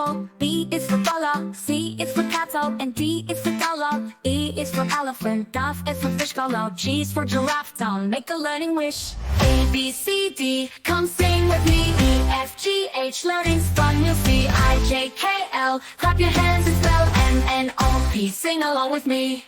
apple, B is for bala, C is for cattle, and D is for dollar. E is for elephant, F is for fish, G is for giraffe. Town, make a learning wish. A, B, C, D, come sing with me. E, F, G, H, learning's fun, you'll see. I, J, K, L, clap your hands and spell M, N, O, P, sing along with me.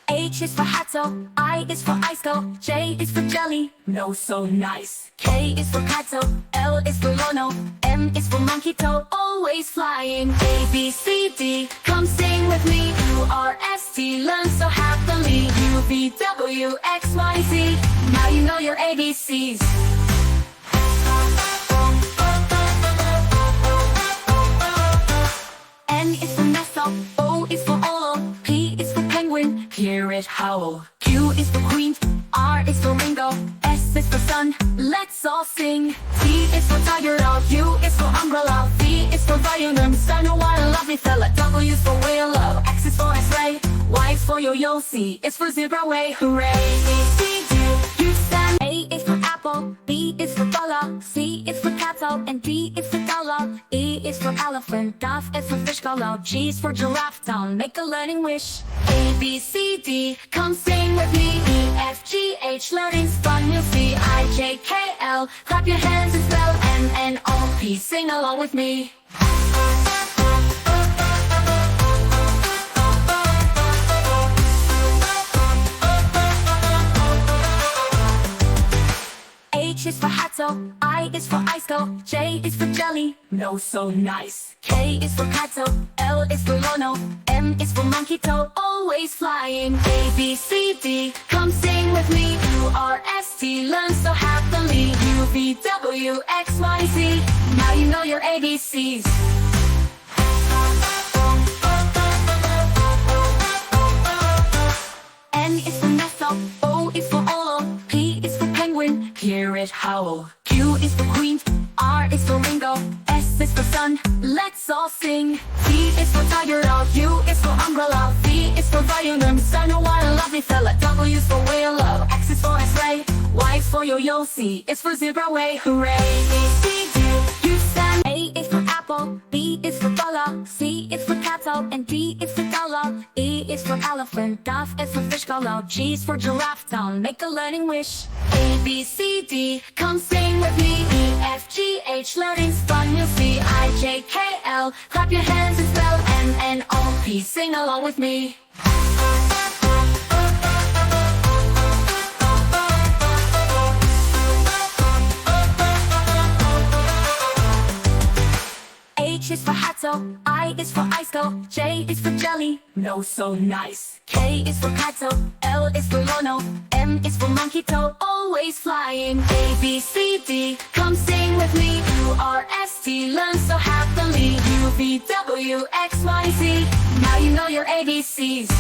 H is for hatto, I is for iceco, J is for jelly, no so nice. K is for kato, L is for lono, M is for monkey toe, always flying. A, B, C, D, come sing with me. U, R, S, T, learn so happily. U, V, W, X, Y, Z, now you know your ABCs. N is for Nesso, O is for Olo, P is for penguin, hear it howl. Q is for queen, R is for Ringo, S is for sun, let's all sing. T is for tiger, U is for umbrella, V is for violin, stand a while, lovely fella. W is for whale, X is for X-ray, Y is for yo-yo, C is for zebra way, hooray. A, C, D, you stand. A is for apple, B is for bala, C is for cattle, and D is for dollar. E is for elephant, F is for fish, G is for giraffe. Town, make a learning wish. A, B, C, D, come sing with me. E, F, G, H, learning's fun, you'll see. I, J, K, L, clap your hands and spell M, N, O, P, sing along with me. H is for hatto, I is for iceco, J is for jelly, no so nice. K is for kato, L is for lono, M is for monkey toe, always flying. A, B, C, D, come sing with me. U, R, S, T, learn so happily. U, V, W, X, Y, Z, now you know your ABCs. N is for Nesso, O is for Olo, P is for penguin, hear it howl. Q is for queen, R is for Ringo, S is for sun, let's all sing. T is for tiger, U is for umbrella, V is for violin, stand a while, lovely fella. W is for whale, X is for X-ray, Y is for yo-yo, C is for zebra way, hooray. A, C, D, you stand. A is for apple, B is for bala, C is for cattle, and D is for dollar. E is for elephant, F is for fish, G is for giraffe. Town, make a learning wish. A, B, C, D, come sing with me. E, F, G, H, learning's fun, you'll see. I, J, K, L, clap your hands and spell M, N, O, P, sing along with me. H is for hatto, I is for iceco, J is for jelly, no so nice. K is for kato, L is for lono, M is for monkey toe, always flying. A, B, C, D, come sing with me. U, R, S, T, learn so happily. U, V, W, X, Y, Z, now you know your ABCs.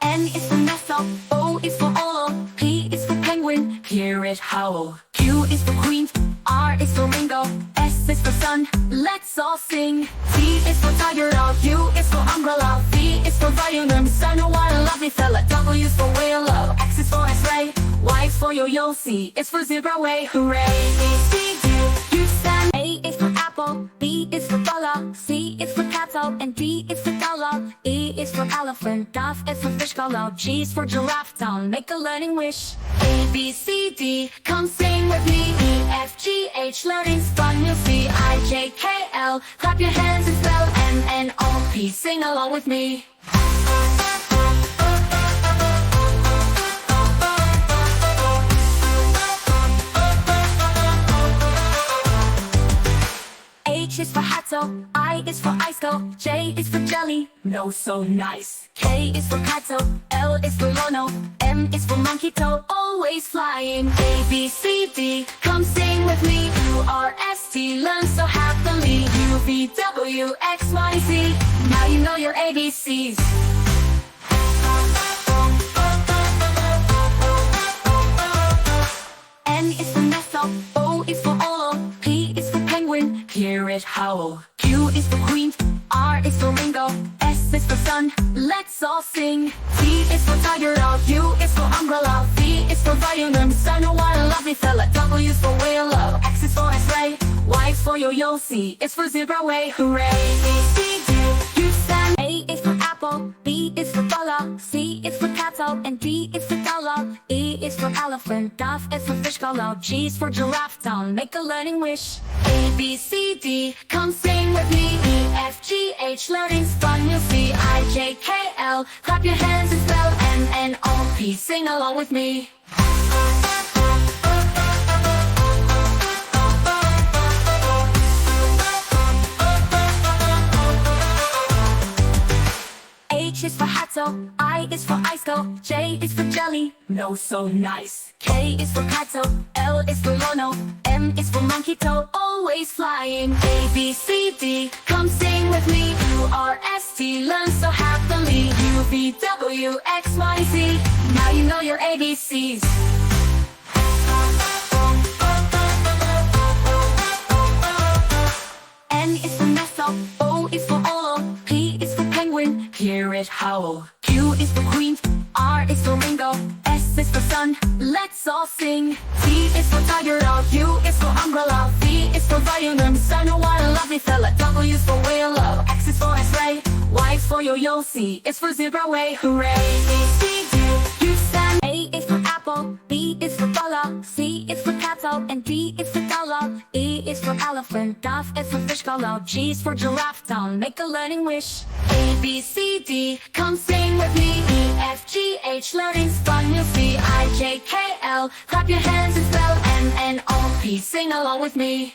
N is for Nesso, O is for Olo, P is for penguin, hear it howl. Q is for queen, R is for Ringo, S is for sun, let's all sing. T is for tiger, U is for umbrella, V is for violin, stand a while, lovely fella. W is for whale, X is for X-ray, Y is for yo-yo, C is for zebra way, hooray. A, C, D, you stand. A is for apple, B is for bala, C is for cattle, and D is for dollar. E is for elephant, F is for fish, G is for giraffe. Town, make a learning wish. A, B, C, D, come sing with me. E, F, G, H, learning's fun, you'll see. I, J, K, L, clap your hands and spell M, N, O, P, sing along with me. H is for hatto, I is for iceco, J is for jelly, no so nice. K is for kato, L is for lono, M is for monkey toe, always flying. A, B, C, D, come sing with me. U, R, S, T, learn so happily. U, V, W, X, Y, Z, now you know your ABCs. N is for Nesso, O is for Olo, P is for penguin, hear it it howl. Q is for queen, R is for Ringo, S is for sun, let's all sing. T is for tiger, U is for umbrella, V is for violin, son, what a lovely fella. W is for whale, X is for X-ray, Y is for yo-yo, C is for zebra way, hooray. B, C, D, U, stand. A is for apple, B is for dollar, C is for cattle, and D is for dollar. E is for elephant, F is for fish color, G is for giraffe town, make a learning wish. A, B, C, D, come sing with me. E, F, G, H, learning's fun, you'll see. I, J, K, L, clap your hands and spell M, N, O, P, sing along with me. H is for Hatto, I is for Iceco, J is for jelly, no so nice. K is for Kato, L is for Lono, M is for monkey toe, always flying. A, B, C, D, come sing with me. U, R, S, T, learn so happily. U, V, W, X, Y, Z, now you know your ABCs. N is for Nestle, O is for Olo, P is for penguin, hear it howl. Q is for queen, R is for Ringo, S is for sun, let's all sing. T is for tiger, U is for umbrella, V is for violin, son, what a lovely fella. W is for whale, X is for X-ray, Y is for yo-yo, C is for zebra way, hooray. B, C, D, U, stand. A is for apple, B is for dollar, C is for cattle, and D is for dollar. E is for elephant, F is for fish color, G is for giraffe town, make a learning wish. A, B, C, D, come sing with me. E, F, G, H, learning's fun, you'll see. I, J, K, L, clap your hands and spell M, N, O, P, sing along with me.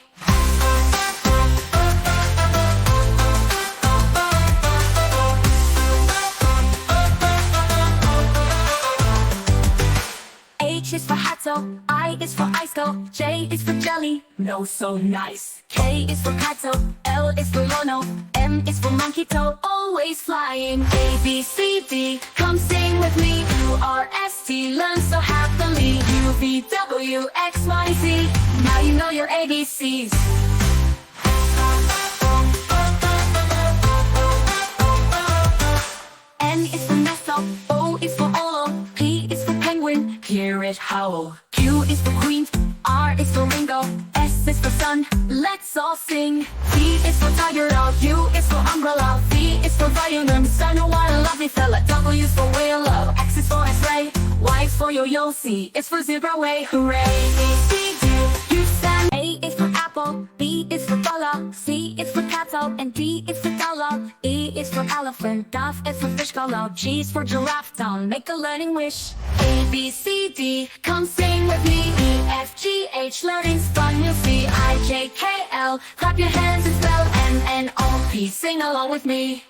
H is for Hatto, I is for Iceco, J is for jelly, no so nice. K is for Kato, L is for Lono, M is for monkey toe, always flying. A, B, C, D, come sing with me. U, R, S, T, learn so happily. U, V, W, X, Y, Z, now you know your ABCs. N is for Nestle, O is for Olo, P is for penguin, hear it howl. Q is for queen, R is for Ringo, S is for sun, let's all sing. T is for tiger, U is for umbrella, V is for violin, son, what a lovely fella. W is for whale, X is for X-ray, Y is for yo-yo, C is for zebra way, hooray. B, C, D, U, stand. A is for apple, B is for dollar, C is for cattle, and D is for dollar. E is for elephant, F is for fish color, G is for giraffe town, make a learning wish. A, B, C, D, come sing with me. E, F, G, H, learning's fun, you'll see. I, J, K, L, clap your hands and spell M, N, O, P, sing along with me.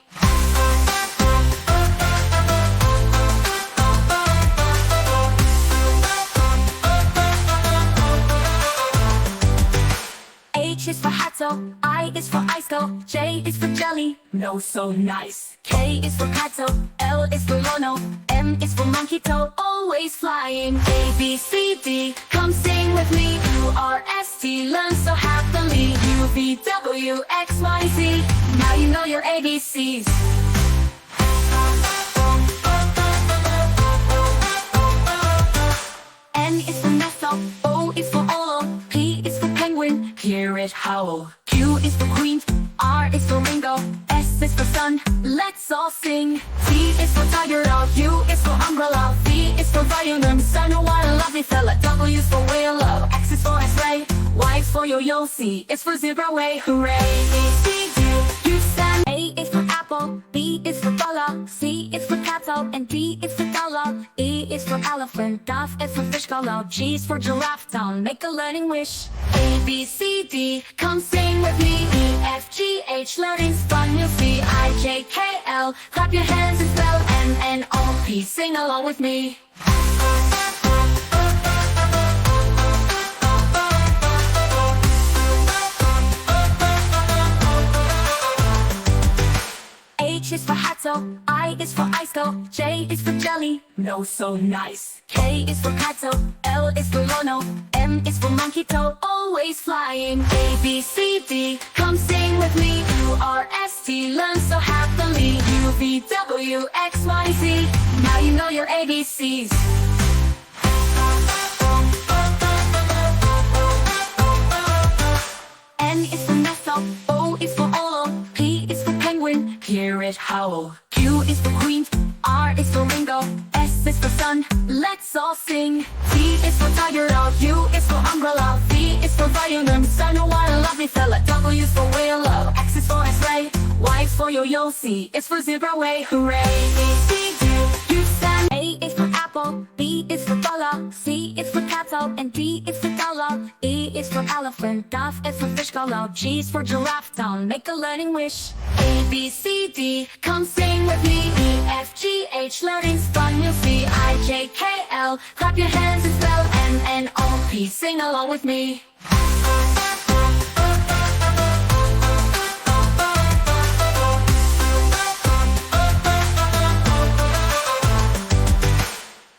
H is for Hatto, I is for Iceco, J is for jelly, no so nice. K is for Kato, L is for Lono, M is for monkey toe, always flying. A, B, C, D, come sing with me. U, R, S, T, learn so happily. U, V, W, X, Y, Z, now you know your ABCs. N is for Nestle, O is for Olo, P is for penguin, hear it howl. Q is for queen, R is for Ringo, S is for sun, let's all sing. T is for tiger, U is for umbrella, V is for violin, son, what a lovely fella. W is for whale, X is for X-ray, Y is for yo-yo, C is for zebra way, hooray. B, C, D, U, stand. A is for apple, B is for dollar, C is for cattle, and D is for dollar. E is for elephant, F is for fish color, G is for giraffe town, make a learning wish. A, B, C, D, come sing with me. E, F, G, H, learning's fun, you'll see. I, J, K, L, clap your hands and spell M, N, O, P, sing along with me. H is for Hatto, I is for ice go, J is for jelly, no so nice. K is for Kato, L is for Lono, M is for monkey toe, always flying. A, B, C, D, come sing with me. U, R, S, T, learn so happily. U, V, W, X, Y, Z, now you know your ABCs. N is for Nessel, O is for Olo, P is for penguin, hear it howl. Q is for queen, R is for Ringo, S is for sun, let's all sing. T is for tiger dog, U is for umbrella, V is for violin, son, oh what a lovely fella. W is for willow, X is for X-ray, Y is for yo-yo, C is for zebra way, hooray. A, C, D, U, stand. A is for apple, B is for dollar, C is for cattle, and D is for dollar. E is for elephant, F is for fish color, G is for giraffe town, make a learning wish. A, B, C, D, come sing with me. E, F, G, H, learning's fun, you'll see. I, J, K, L, clap your hands and spell M, N, O, P, sing along with me.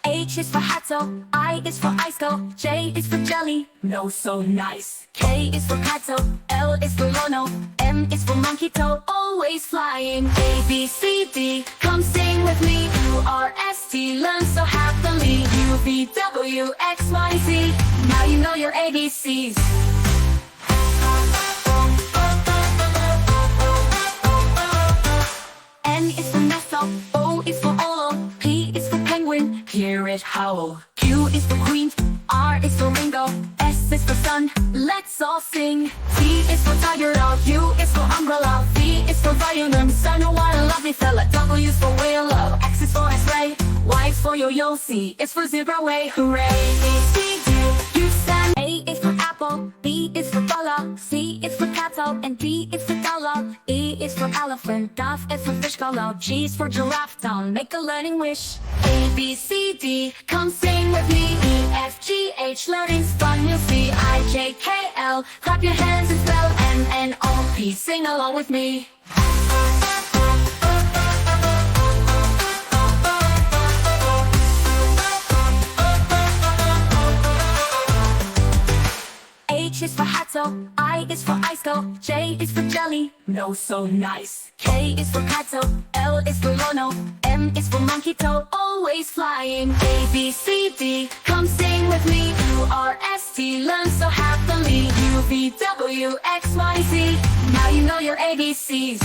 H is for Hatto, I is for ice go, J is for jelly, no so nice. K is for Kato, L is for Lono, M is for monkey toe, always flying. A, B, C, D, come sing with me. U, R, S, T, learn so happily. U, V, W, X, Y, Z, now you know your ABCs. N is for Nessel, O is for Olo, P is for penguin, hear it howl. Q is for queen, R is for Ringo, S is for sun, let's all sing. T is for tiger dog, U is for umbrella, V is for violin, son, oh what a lovely fella. W is for willow, X is for X-ray, Y is for yo-yo, C is for zebra way, hooray. A, C, D, U, stand. A is for apple, B is for dollar, C is for cattle, and D is for dollar. E is for elephant, F is for fish color, G is for giraffe town, make a learning wish. A, B, C, D, come sing with me. E, F, G, H, learning's fun, you'll see. I, J, K, L, clap your hands and spell M, N, O, P, sing along with me. H is for Hatto, I is for ice go, J is for jelly, no so nice. K is for Kato, L is for Lono, M is for monkey toe, always flying. A, B, C, D, come sing with me. U, R, S, T, learn so happily. U, V, W, X, Y, Z, now you know your ABCs.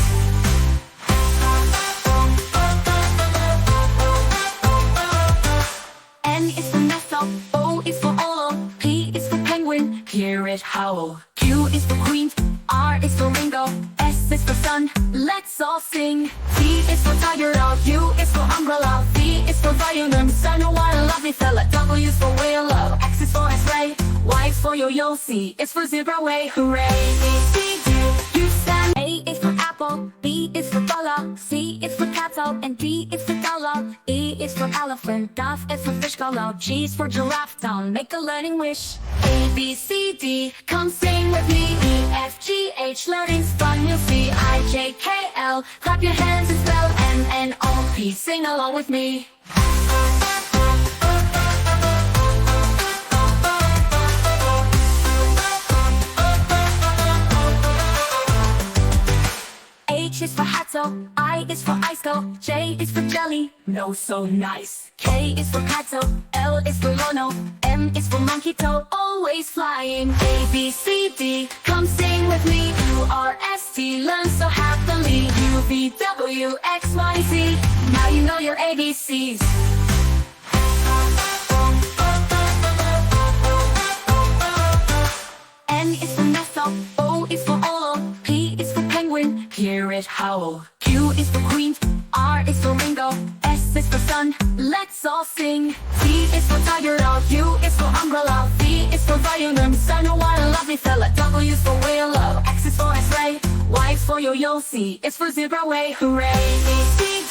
N is for Nessel, O is for Olo, P is for penguin, hear it howl. Q is for queen, R is for Ringo, S is for sun, let's all sing. T is for tiger dog, U is for umbrella, V is for violin, son, oh what a lovely fella. W is for willow, X is for X-ray, Y is for yo-yo, C is for zebra way, hooray. A, C, D, U, stand. A is for apple, B is for dollar, C is for cattle, and D is for dollar. E is for elephant, F is for fish color, G is for giraffe town, make a learning wish. A, B, C, D, come sing with me. E, F, G, H, learning's fun, you'll see. I, J, K, L, clap your hands and spell M, N, O, P, sing along with me. H is for Hatto, I is for ice go, J is for jelly, no so nice. K is for Kato, L is for Lono, M is for monkey toe, always flying. A, B, C, D, come sing with me. U, R, S, T, learn so happily. U, V, W, X, Y, Z, now you know your ABCs. N is for Nessel, O is for Olo, P is for penguin, hear it howl. Q is for queen, R is for Ringo, S is for sun, let's all sing. T is for tiger dog, U is for umbrella, V is for violin, son, oh what a lovely fella. W is for willow, X is for X-ray, Y is for yo-yo, C is for zebra way, hooray. A, C,